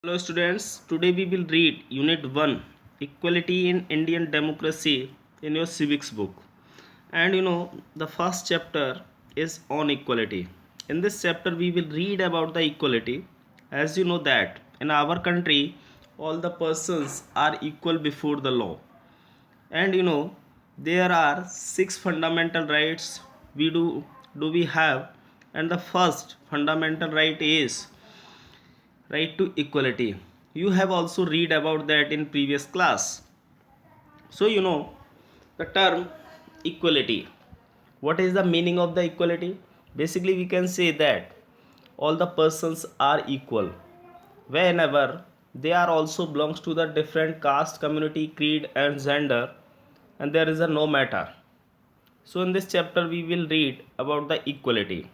Hello students, today we will read Unit 1 Equality in Indian Democracy in your civics book. And the first chapter is on equality. In this chapter we will read about the equality. As you know that in our country all the persons are equal before the law. And there are six fundamental rights we have, and the first fundamental right is right to equality. You have also read about that in previous class. So the term equality, what is the meaning of the equality? Basically we can say that all the persons are equal whenever they are also belongs to the different caste, community, creed and gender, and there is a no matter. So in this chapter we will read about the equality.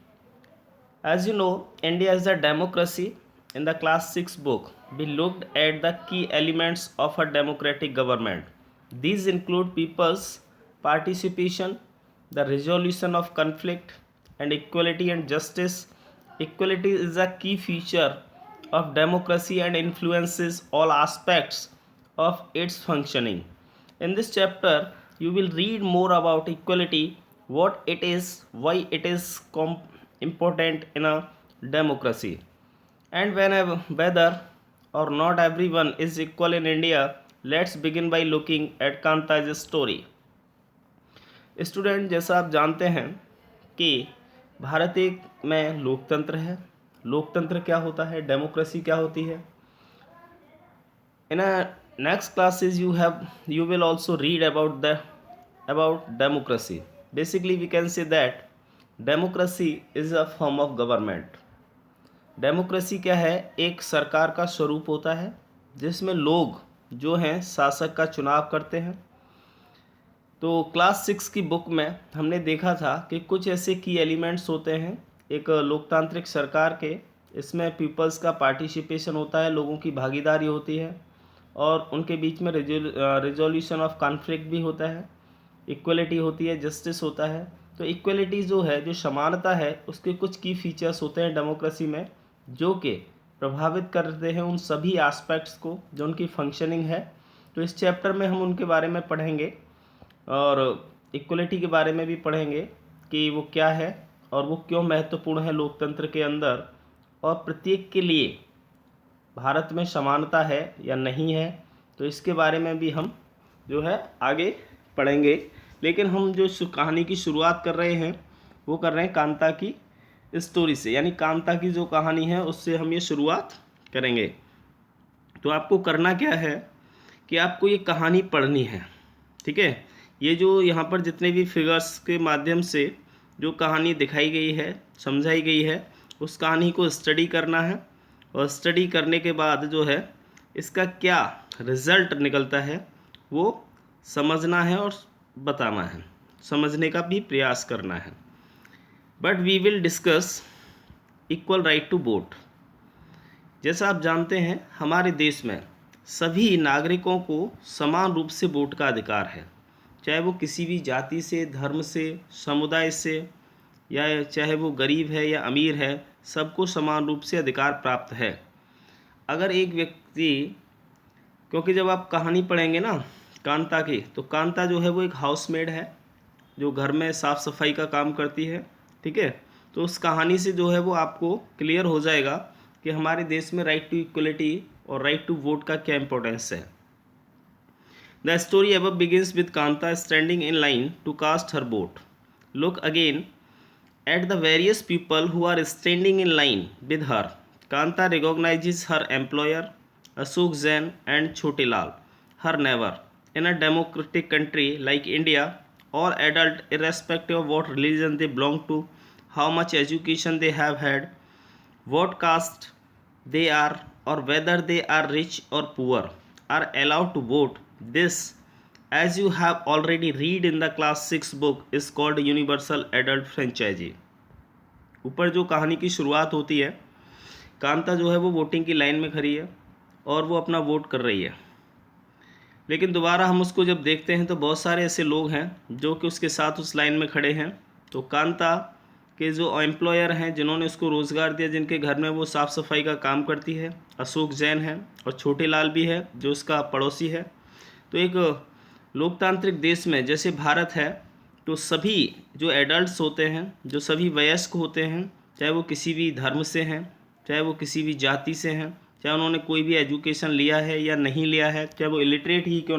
As you know, India is a democracy. In the class 6 book, we looked at the key elements of a democratic government. These include people's participation, the resolution of conflict, and equality and justice. Equality is a key feature of democracy and influences all aspects of its functioning. In this chapter, you will read more about equality, what it is, why it is important in a democracy, and whether or not everyone is equal in India. Let's begin by looking at Kanta's story. Student, जैसा आप जानते हैं कि भारत एक में लोकतंत्र है. लोकतंत्र क्या होता है, डेमोक्रेसी क्या होती है? In a next classes you will also read about democracy. Basically we can say that democracy is a form of government. Democracy क्या है? एक सरकार का स्वरूप होता है जिसमें लोग जो हैं शासक का चुनाव करते हैं. तो क्लास 6 की बुक में हमने देखा था कि कुछ ऐसे की एलिमेंट्स होते हैं एक लोकतांत्रिक सरकार के. इसमें पीपल्स का पार्टिसिपेशन होता है, लोगों की भागीदारी होती है, और उनके बीच में रिजोल्यूशन ऑफ कॉन्फ्लिक्ट भी होता है, इक्वलिटी होती है, जस्टिस होता है. तो इक्वलिटी जो है, जो समानता है, उसके कुछ की फीचर्स होते हैं डेमोक्रेसी में जो कि प्रभावित करते हैं उन सभी एस्पेक्ट्स को जो उनकी फंक्शनिंग है. तो इस चैप्टर में हम उनके बारे में पढ़ेंगे और इक्वलिटी के बारे में भी पढ़ेंगे कि वो क्या है और वो क्यों महत्वपूर्ण है लोकतंत्र के अंदर, और प्रत्येक के लिए भारत में समानता है या नहीं है. तो इसके बारे में भी हम जो है आगे पढ़ेंगे. लेकिन हम जो कहानी की शुरुआत कर रहे हैं वो कर रहे हैं कांता की स्टोरी से, यानी कांता की जो कहानी है उससे हम ये शुरुआत करेंगे. तो आपको करना क्या है कि आपको ये कहानी पढ़नी है, ठीक है. ये जो यहाँ पर जितने भी फिगर्स के माध्यम से जो कहानी दिखाई गई है, समझाई गई है, उस कहानी को स्टडी करना है, और स्टडी करने के बाद जो है इसका क्या रिज़ल्ट निकलता है वो समझना है और बताना है, समझने का भी प्रयास करना है. But we will discuss equal right to vote. जैसा आप जानते हैं हमारे देश में सभी नागरिकों को समान रूप से वोट का अधिकार है, चाहे वो किसी भी जाति से, धर्म से, समुदाय से, या चाहे वो गरीब है या अमीर है, सबको समान रूप से अधिकार प्राप्त है. अगर एक व्यक्ति, क्योंकि जब आप कहानी पढ़ेंगे ना कांता की, तो कांता जो है वो एक हाउसमेड है जो घर में साफ़ सफाई का काम करती है, ठीक है. तो उस कहानी से जो है वो आपको क्लियर हो जाएगा कि हमारे देश में राइट टू इक्वलिटी और राइट टू वोट का क्या इंपॉर्टेंस है. The story above begins with Kanta standing in line to cast her vote. Look again at the various people who are standing in line with her. Kanta recognizes her employer, Ashok Jain, and Chote Lal, her neighbor. In a democratic country like India, all adults, irrespective of what religion they belong to, how much education they have had, what caste they are, or whether they are rich or poor, are allowed to vote. This, as you have already read in the class 6 book, is called universal adult franchise. ऊपर जो कहानी की शुरुआत होती है, कांता जो है वो वोटिंग की लाइन में खड़ी है और वो अपना वोट कर रही है. लेकिन दोबारा हम उसको जब देखते हैं तो बहुत सारे ऐसे लोग हैं जो कि उसके साथ उस लाइन में खड़े हैं. तो कांता के जो एम्प्लॉयर हैं जिन्होंने उसको रोज़गार दिया, जिनके घर में वो साफ़ सफाई का काम करती है, अशोक जैन है और छोटे लाल भी है जो उसका पड़ोसी है। तो एक लोकतांत्रिक देश में जैसे भारत है, तो सभी जो एडल्ट्स होते हैं, जो सभी वयस्क होते हैं, चाहे वो किसी भी धर्म से हैं, चाहे वो किसी भी जाति से हैं, चाहे उन्होंने कोई भी एजुकेशन लिया है या नहीं लिया है, चाहे वो इलिटरेट ही क्यों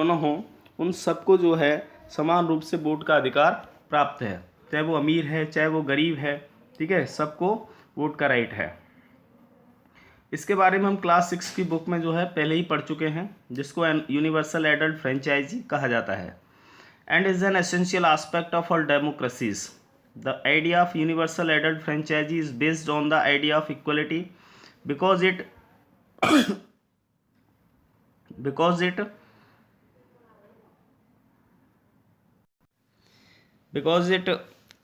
ना हो, उन सबको जो है समान रूप से वोट का अधिकार प्राप्त है, चाहे वो अमीर है चाहे वो गरीब है, ठीक है, सबको वोट का राइट है। इसके बारे में हम क्लास 6 की बुक में जो है पहले ही पढ़ चुके हैं, जिसको यूनिवर्सल एडल्ट फ्रेंचाइजी कहा जाता है, and is an essential aspect of all democracies. The idea of universal adult franchise is based on the idea of equality because it because it because it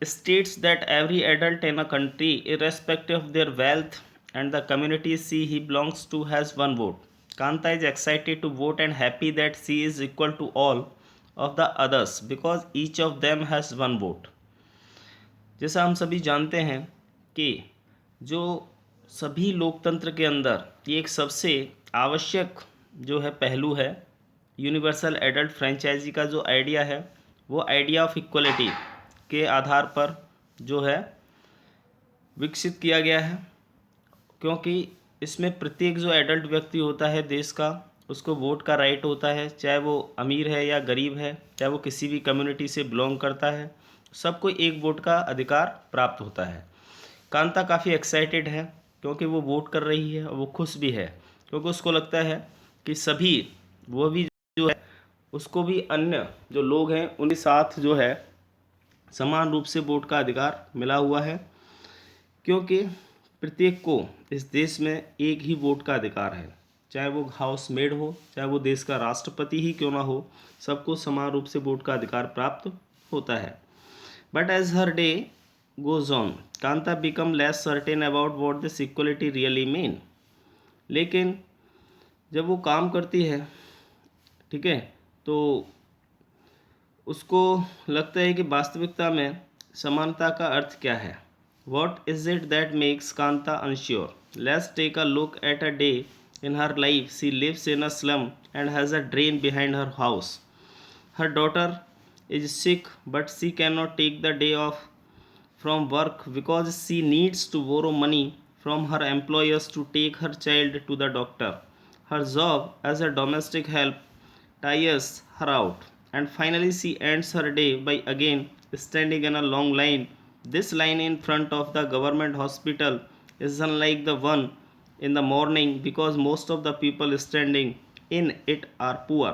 states that every adult in a country, irrespective of their wealth and the community he belongs to, has one vote. Kanta is excited to vote and happy that she is equal to all of the others because each of them has one vote. जैसा हम सभी जानते हैं कि जो सभी लोकतंत्र के अंदर ये एक सबसे आवश्यक जो है पहलू है, यूनिवर्सल एडल्ट फ्रेंचाइजी का जो आइडिया है वो आइडिया ऑफ इक्वलिटी के आधार पर जो है विकसित किया गया है, क्योंकि इसमें प्रत्येक जो एडल्ट व्यक्ति होता है देश का, उसको वोट का राइट होता है, चाहे वो अमीर है या गरीब है, चाहे वो किसी भी कम्युनिटी से बिलोंग करता है, सबको एक वोट का अधिकार प्राप्त होता है। कांता काफ़ी एक्साइटेड है क्योंकि वो वोट कर रही है और वो खुश भी है, क्योंकि उसको लगता है कि सभी वो भी जो है उसको भी अन्य जो लोग हैं उनके साथ जो है समान रूप से वोट का अधिकार मिला हुआ है, क्योंकि प्रत्येक को इस देश में एक ही वोट का अधिकार है, चाहे वो हाउसमेड हो, चाहे वो देश का राष्ट्रपति ही क्यों ना हो, सबको समान रूप से वोट का अधिकार प्राप्त होता है। But as her day goes on, Kanta become less certain about what this equality really mean. लेकिन जब वो काम करती है, ठीक है, तो उसको लगता है कि वास्तविकता में समानता का अर्थ क्या है। What is it that makes Kanta unsure? Let's take a look at a day in her life. She lives in a slum and has a drain behind her house. Her daughter is sick, but she cannot take the day off from work because she needs to borrow money from her employers to take her child to the doctor. Her job as a domestic help tires her out, and finally she ends her day by again standing in a long line. This line in front of the government hospital is unlike the one in the morning because most of the people standing in it are poor.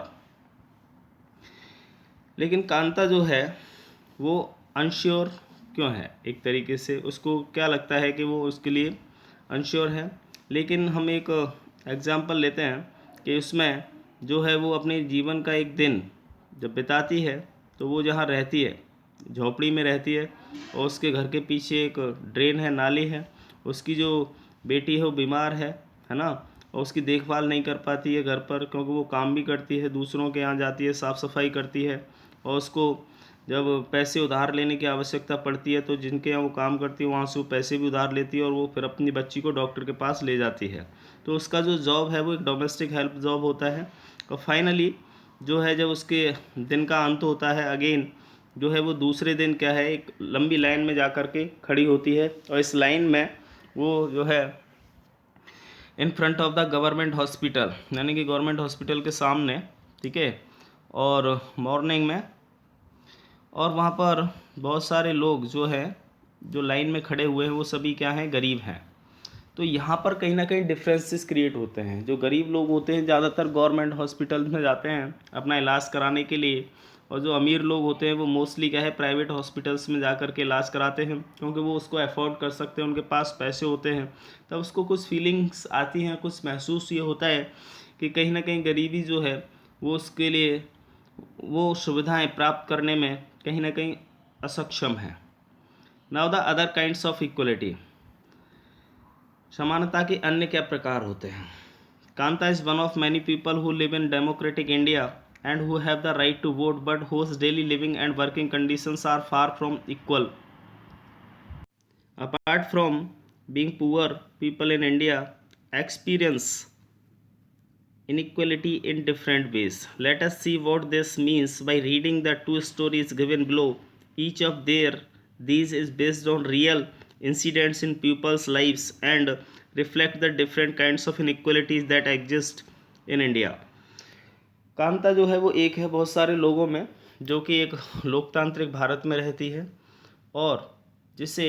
लेकिन कांता जो है वो unsure क्यों है, एक तरीके से उसको क्या लगता है कि वो उसके लिए अनश्योर है। लेकिन हम एक एग्ज़ाम्पल लेते हैं कि उसमें जो है वो अपने जीवन का एक दिन जब बिताती है, तो वो जहाँ रहती है झोपड़ी में रहती है और उसके घर के पीछे एक ड्रेन है, नाली है, उसकी जो बेटी है वो बीमार है ना, और उसकी देखभाल नहीं कर पाती है घर पर, क्योंकि वो काम भी करती है, दूसरों के यहाँ जाती है, साफ़ सफाई करती है, और उसको जब पैसे उधार लेने की आवश्यकता पड़ती है तो जिनके यहाँ वो काम करती है वहाँ से वो पैसे भी उधार लेती है और वो फिर अपनी बच्ची को डॉक्टर के पास ले जाती है। तो उसका जो जॉब है वो एक डोमेस्टिक हेल्प जॉब होता है। और फाइनली जो है जब उसके दिन का अंत होता है, अगेन जो है वो दूसरे दिन क्या है एक लंबी लाइन में जा कर के खड़ी होती है, और इस लाइन में वो जो है in front of the government hospital, यानी कि गवर्नमेंट हॉस्पिटल के सामने, ठीक है, और मॉर्निंग में, और वहाँ पर बहुत सारे लोग जो है जो लाइन में खड़े हुए हैं वो सभी क्या हैं, गरीब हैं। तो यहाँ पर कहीं ना कहीं डिफरेंसेस क्रिएट होते हैं। जो गरीब लोग होते हैं ज़्यादातर गवर्नमेंट हॉस्पिटल में जाते हैं अपना इलाज कराने के लिए, और जो अमीर लोग होते हैं वो मोस्टली क्या है प्राइवेट हॉस्पिटल्स में जा कर के इलाज कराते हैं, क्योंकि वो उसको अफोर्ड कर सकते हैं, उनके पास पैसे होते हैं। तब उसको कुछ फीलिंग्स आती हैं, कुछ महसूस ये होता है कि कहीं ना कहीं गरीबी जो है वो उसके लिए वो सुविधाएं प्राप्त करने में कहीं ना कहीं असक्षम है। Now the other kinds of equality, समानता के अन्य क्या प्रकार होते हैं। Kanta is one of many people who live in democratic India and who have the right to vote, but whose daily living and working conditions are far from equal Apart from being poor, people in India experience inequality in different ways. Let us see what this means by reading the two stories given below. Each of these is based on real incidents in people's lives and reflect the different kinds of inequalities that exist in India. Kanta जो है वो एक है बहुत सारे लोगों में, जो कि एक लोकतांत्रिक भारत में रहती है और जिसे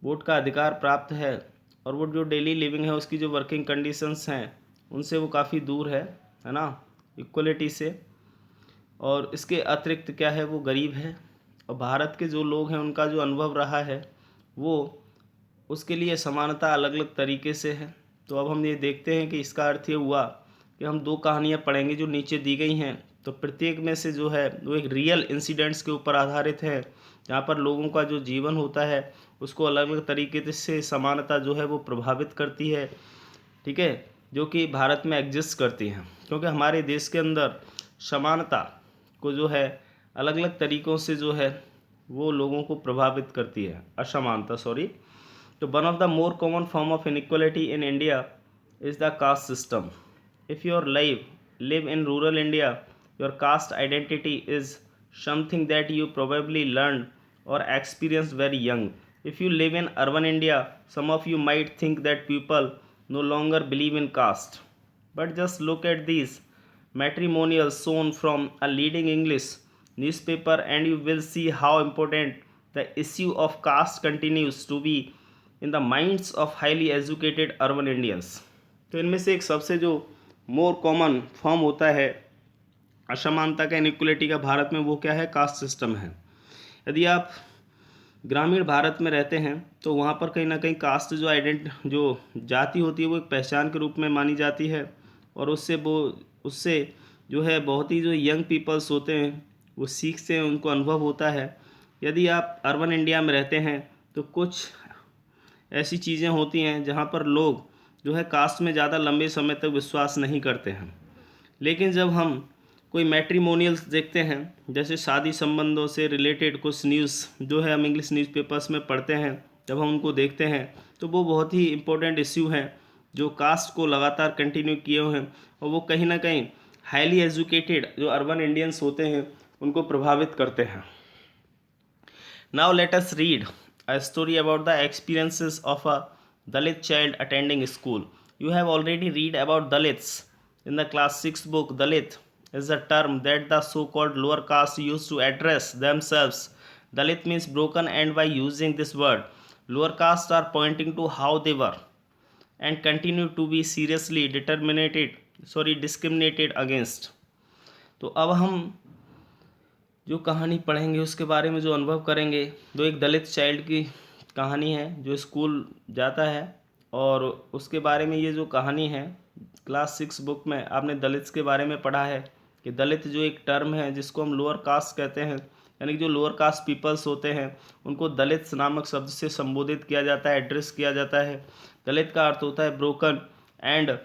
वोट का अधिकार प्राप्त है, और वो जो डेली लिविंग है उसकी जो वर्किंग कंडीशंस हैं उनसे वो काफ़ी दूर है ना, इक्वलिटी से। और इसके अतिरिक्त क्या है, वो गरीब है। और भारत के जो लोग हैं उनका जो अनुभव रहा है वो उसके लिए समानता अलग अलग तरीके से है। तो अब हम ये देखते हैं कि इसका अर्थ ये हुआ कि हम दो कहानियाँ पढ़ेंगे जो नीचे दी गई हैं। तो प्रत्येक में से जो है वो एक रियल इंसिडेंट्स के ऊपर आधारित है, जहाँ पर लोगों का जो जीवन होता है उसको अलग अलग तरीके से समानता जो है वो प्रभावित करती है, ठीक है, जो कि भारत में एग्जिस्ट करती हैं। क्योंकि हमारे देश के अंदर समानता को जो है अलग अलग तरीक़ों से जो है वो लोगों को प्रभावित करती है, असमानता सॉरी। तो one of the more common form of inequality in India is the caste system. If your live in rural India, your caste identity is something that you probably learned or experienced very young. If you live in urban India, some of you might think that people no longer believe in caste. But just look at these matrimonials shown from a leading English newspaper and you will see how important the issue of caste continues to be in the minds of highly educated urban Indians. तो इनमें से एक सबसे जो more common form होता है असमानता का, इनइक्वलिटी का भारत में, वो क्या है, कास्ट सिस्टम है। यदि आप ग्रामीण भारत में रहते हैं तो वहाँ पर कहीं ना कहीं कास्ट जो जाति होती है वो एक पहचान के रूप में मानी जाती है, और उससे जो है बहुत ही जो यंग पीपल्स होते हैं वो सीखते हैं, उनको अनुभव होता है। यदि आप अर्बन इंडिया में रहते हैं तो कुछ ऐसी चीज़ें होती हैं जहाँ पर लोग जो है कास्ट में ज़्यादा लंबे समय तक विश्वास नहीं करते हैं। लेकिन जब हम कोई मैट्रिमोनियल्स देखते हैं, जैसे शादी संबंधों से रिलेटेड कुछ न्यूज़ जो है हम इंग्लिश न्यूज़पेपर्स में पढ़ते हैं, जब हम उनको देखते हैं तो वो बहुत ही इम्पोर्टेंट इश्यू हैं जो कास्ट को लगातार कंटिन्यू किए हुए हैं, और वो कहीं ना कहीं हाईली एजुकेटेड जो अर्बन इंडियंस होते हैं उनको प्रभावित करते हैं। Now let us read a story about the experiences of a Dalit child attending school. You have already read about Dalits in the class 6 book. Dalit is a term that the so-called lower caste used to address themselves. Dalit means broken, and by using this word, lower castes are pointing to how they were and continue to be seriously discriminated against. तो अब हम जो कहानी पढ़ेंगे उसके बारे में जो अनुभव करेंगे, जो एक दलित चाइल्ड की कहानी है जो स्कूल जाता है, और उसके बारे में ये जो कहानी है क्लास 6 बुक में आपने दलित्स के बारे में पढ़ा है कि दलित जो एक टर्म है जिसको हम लोअर कास्ट कहते हैं, यानी कि जो लोअर कास्ट पीपल्स होते हैं उनको दलित नामक शब्द से संबोधित किया जाता है, एड्रेस किया जाता है। दलित का अर्थ होता है ब्रोकन, एंड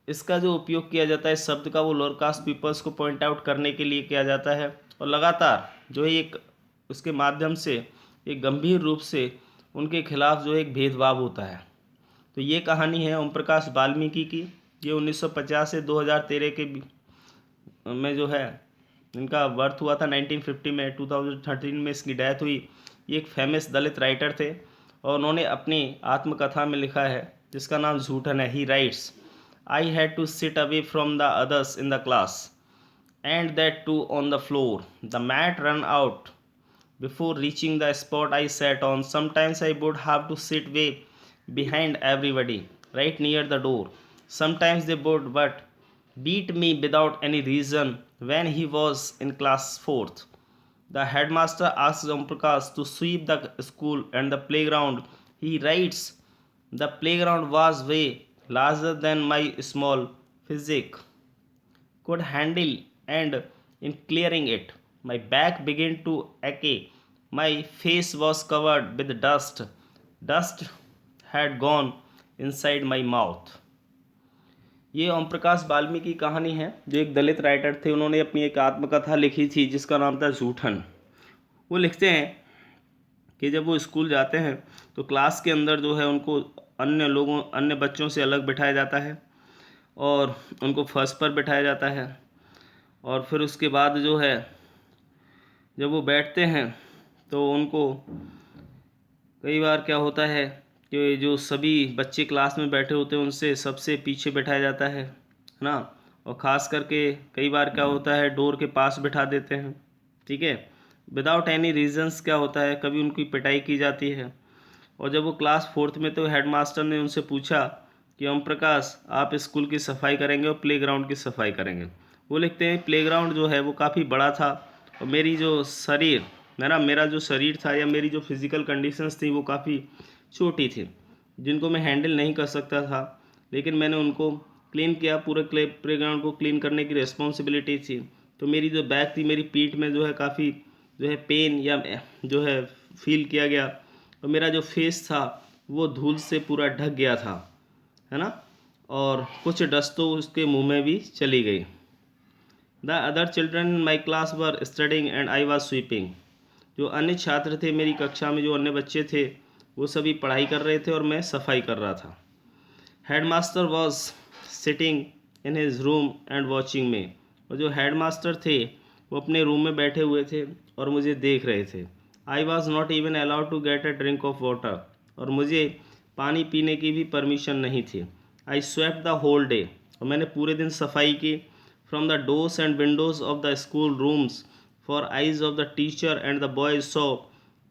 इसका जो उपयोग किया जाता है शब्द का वो लोअर कास्ट पीपल्स को पॉइंट आउट करने के लिए किया जाता है, और लगातार जो है एक उसके माध्यम से एक गंभीर रूप से उनके खिलाफ जो एक भेदभाव होता है। तो ये कहानी है ओम प्रकाश वाल्मीकि की। ये 1950 से 2013 के में जो है इनका बर्थ हुआ था 1950 में, 2013 में इसकी डेथ हुई। ये एक फेमस दलित राइटर थे और उन्होंने अपनी आत्मकथा में लिखा है जिसका नाम झूठन है। He writes, I had to sit away from the others in the class and that too on the floor. The mat ran out before reaching the spot I sat on. Sometimes I would have to sit way behind everybody, right near the door. Sometimes they would but beat me without any reason. When he was in class 4th, the headmaster asked Om Prakash to sweep the school and the playground. He writes, the playground was way larger than my small physique could handle, and in clearing it, my back began to ache. My face was covered with dust. Dust had gone inside my mouth. ये ओम प्रकाश वाल्मीकि की कहानी है जो एक दलित writer थे। उन्होंने अपनी एक आत्मकथा लिखी थी जिसका नाम था झूठन। वो लिखते हैं कि जब वो स्कूल जाते हैं तो क्लास के अंदर जो है उनको अन्य बच्चों से अलग बिठाया जाता है और उनको फर्स्ट पर बिठाया जाता है। और फिर उसके बाद जो है जब वो बैठते हैं तो उनको कई बार क्या होता है कि जो सभी बच्चे क्लास में बैठे होते हैं उनसे सबसे पीछे बैठाया जाता है ना। और ख़ास करके कई बार क्या होता है डोर के पास बिठा देते हैं, ठीक है, विदाउट एनी रीजंस। क्या होता है कभी उनकी पिटाई की जाती है। और जब वो क्लास फोर्थ में तो हेडमास्टर ने उनसे पूछा कि ओम प्रकाश आप स्कूल की सफाई करेंगे और प्लेग्राउंड की सफाई करेंगे। वो लिखते हैं प्लेग्राउंड जो है वो काफ़ी बड़ा था और मेरा जो शरीर था या मेरी जो फिज़िकल कंडीशंस थी वो काफ़ी छोटी थी जिनको मैं हैंडल नहीं कर सकता था, लेकिन मैंने उनको क्लीन किया। पूरे प्लेग्राउंड को क्लीन करने की रिस्पॉन्सिबिलिटी थी। तो मेरी जो बैक थी, मेरी पीठ में जो है काफ़ी जो है पेन या जो है फील किया गया और मेरा जो फेस था वो धूल से पूरा ढक गया था, है ना। और कुछ डस्ट तो उसके मुंह में भी चली गई। The other children in my class were studying and I was sweeping. जो अन्य छात्र थे मेरी कक्षा में, जो अन्य बच्चे थे वो सभी पढ़ाई कर रहे थे और मैं सफाई कर रहा था। Headmaster was sitting in his room and watching मी। और जो हेडमास्टर थे वो अपने रूम में बैठे हुए थे और मुझे देख रहे थे। I was not even allowed to get a drink of water. और मुझे पानी पीने की भी परमिशन नहीं थी। I swept the whole day. और मैंने पूरे दिन सफाई की। From the doors and windows of the school rooms for eyes of the teacher and the boys saw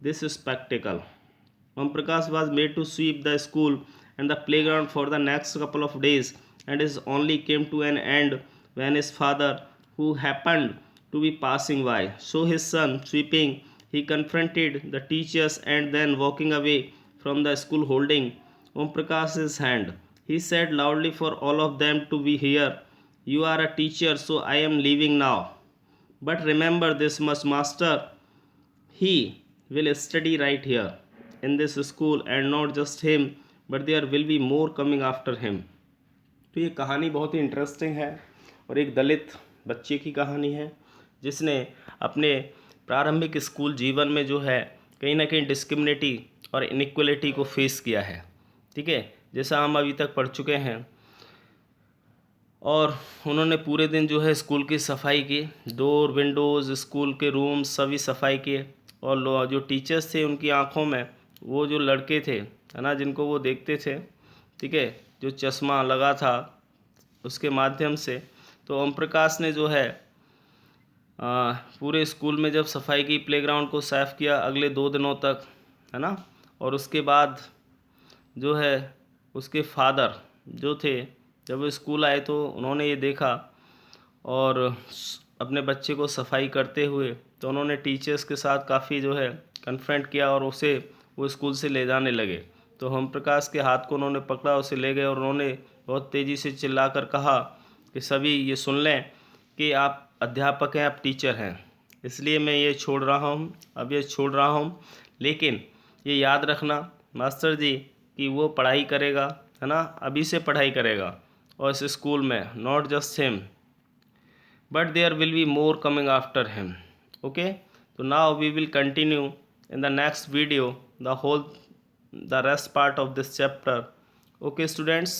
this spectacle. Om Prakash was made to sweep the school and the playground for the next couple of days, and his only came to an end when his father, who happened to be passing by, saw his son sweeping. He confronted the teachers and then walking away from the school holding Om Prakash's hand. He said loudly for all of them to be here, "You are a teacher, so I am leaving now. But remember this much, master. He will study right here in this school, and not just him, but there will be more coming after him." तो ये कहानी बहुत ही interesting है और एक दलित बच्चे की कहानी है जिसने अपने प्रारंभिक स्कूल जीवन में जो है कहीं ना कहीं डिस्क्रिमिनेटी और इनइक्वलिटी को फेस किया है, ठीक है, जैसा हम अभी तक पढ़ चुके हैं। और उन्होंने पूरे दिन जो है स्कूल की सफाई की, डोर विंडोज़ स्कूल के रूम सभी सफाई किए। और जो टीचर्स थे उनकी आंखों में वो जो लड़के थे, है ना, जिनको वो देखते थे, ठीक है, जो चश्मा लगा था उसके माध्यम से, तो ओम प्रकाश ने जो है पूरे स्कूल में जब सफाई की, प्लेग्राउंड को साफ़ किया अगले 2 दिनों तक, है ना। और उसके बाद जो है उसके फादर जो थे जब वो स्कूल आए तो उन्होंने ये देखा और अपने बच्चे को सफाई करते हुए, तो उन्होंने टीचर्स के साथ काफ़ी जो है कन्फ्रंट किया और उसे वो स्कूल से ले जाने लगे। तो ओम प्रकाश के हाथ को उन्होंने पकड़ा, उसे ले गए और उन्होंने बहुत तेज़ी से चिल्लाकर कहा कि सभी ये सुन लें कि आप अध्यापक हैं, आप टीचर हैं, इसलिए मैं ये छोड़ रहा हूँ, अब ये छोड़ रहा हूँ, लेकिन ये याद रखना मास्टर जी कि वो पढ़ाई करेगा, है ना, अभी से पढ़ाई करेगा और इस स्कूल में, not just him but there will be more coming after him. Okay, so now we will continue in the next video the rest part of this chapter. Okay students,